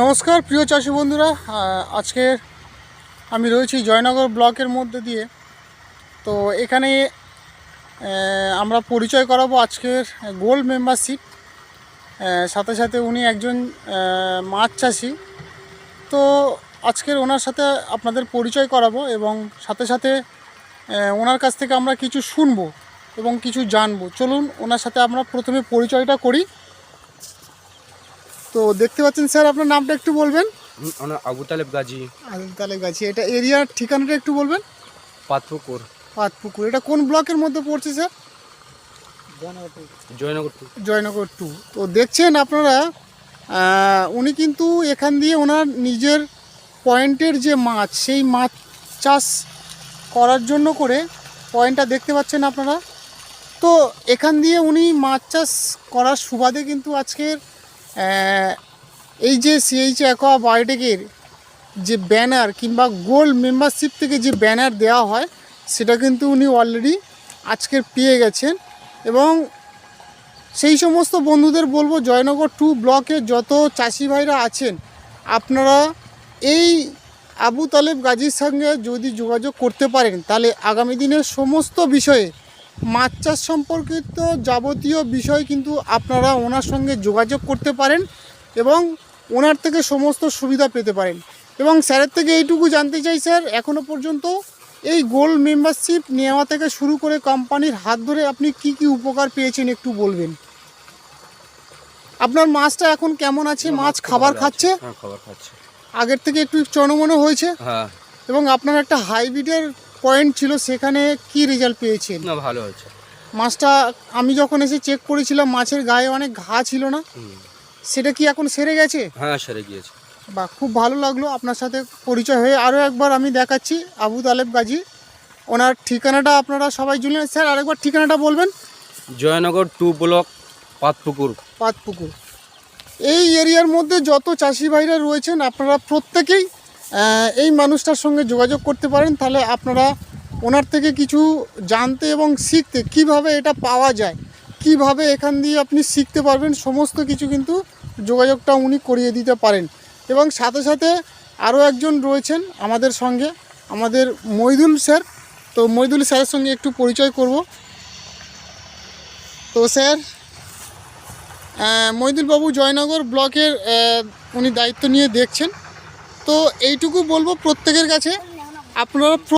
নমস্কার প্রিয় চাষি বন্ধুরা, আজকে আমি রয়েছি জয়নগর ব্লকের মধ্যে দিয়ে। তো এখানে আমরা পরিচয় করাবো আজকের গোল্ড মেম্বারশিপ। সাথে সাথে উনি একজন মাছ চাষি। তো আজকের ওনার সাথে আপনাদের পরিচয় করাবো এবং সাথে সাথে ওনার কাছ থেকে আমরা কিছু শুনবো এবং কিছু জানবো। চলুন ওনার সাথে আমরা প্রথমে পরিচয়টা করি। তো দেখতে পাচ্ছেন স্যার, আপনার নামটা একটু বলবেন। আবু তালেব গাজী। আবু তালেব গাজী, এটা এরিয়ার ঠিকানাটা একটু বলবেন। পাতপুকুর। পাতপুকুর, এটা কোন ব্লকের মধ্যে পড়ছে স্যার? জয়নগর 2। তো দেখছেন আপনারা, উনি কিন্তু এখান দিয়ে ওনার নিজের পয়েন্টের যে মাছ, সেই মাছ চাষ করার জন্য করে পয়েন্টটা দেখতে পাচ্ছেন আপনারা। তো এখান দিয়ে উনি মাছ চাষ করার সুবাদে কিন্তু আজকের এই যে সিএইচ অ্যাকোয়া বায়োটেকের যে ব্যানার কিংবা গোল্ড মেম্বারশিপ থেকে যে ব্যানার দেওয়া হয়, সেটা কিন্তু উনি অলরেডি আজকের পেয়ে গেছেন। এবং সেই সমস্ত বন্ধুদের বলবো, জয়নগর 2 ব্লকে যত চাষি ভাইরা আছেন, আপনারা এই আবু তালেব গাজীর সঙ্গে যদি যোগাযোগ করতে পারেন, তাহলে আগামী দিনের সমস্ত বিষয়ে মাছ চাষ সম্পর্কিত যাবতীয় বিষয় কিন্তু আপনারা ওনার সঙ্গে যোগাযোগ করতে পারেন এবং ওনার থেকে সমস্ত সুবিধা পেতে পারেন। এবং স্যারের থেকে এইটুকু জানতে চাই স্যার, এখনও পর্যন্ত এই গোল্ড মেম্বারশিপ নেওয়া থেকে শুরু করে কোম্পানির হাত ধরে আপনি কি কি উপকার পেয়েছেন একটু বলবেন। আপনার মাছটা এখন কেমন আছে? মাছ খাবার খাচ্ছে? হ্যাঁ, খাবার খাচ্ছে। আগের থেকে একটু চনমনে হয়েছে? হ্যাঁ। এবং আপনার একটা হাইব্রিডের পয়েন্ট ছিল, সেখানে কি রেজাল্ট পেয়েছেন? না, ভালো হয়েছে মাছটা। আমি যখন এসে চেক করেছিলাম, মাছের গায়ে অনেক ঘা ছিল না, সেটা কি এখন সেরে গেছে? হ্যাঁ, সেরে গিয়েছে। বা খুব ভালো লাগলো আপনার সাথে পরিচয় হয়ে। আরও একবার আমি দেখাচ্ছি আবু তালেব গাজী, ওনার ঠিকানাটা আপনারা সবাই জানেন। স্যার আরেকবার ঠিকানাটা বলবেন। জয়নগর 2 ব্লক, পাতপুকুর। পাতপুকুর। এই এরিয়ার মধ্যে যত চাষি ভাইরা রয়েছেন, আপনারা প্রত্যেকেই এই মানুষটার সঙ্গে যোগাযোগ করতে পারেন। তাহলে আপনারা ওনার থেকে কিছু জানতে এবং শিখতে, কিভাবে এটা পাওয়া যায়, কিভাবে এখান দিয়ে আপনি শিখতে পারবেন, সমস্ত কিছু কিন্তু যোগাযোগটা উনি করিয়ে দিতে পারেন। এবং সাথে সাথে আরও একজন রয়েছেন আমাদের সঙ্গে, আমাদের মইদুল স্যার। তো মইদুল স্যারের সঙ্গে একটু পরিচয় করব। তো স্যার, মইদুলবাবু জয়নগর ব্লকের উনি দায়িত্ব নিয়ে দেখছেন। তো এইটুকু বলবো প্রত্যেকের কাছে, আপনারা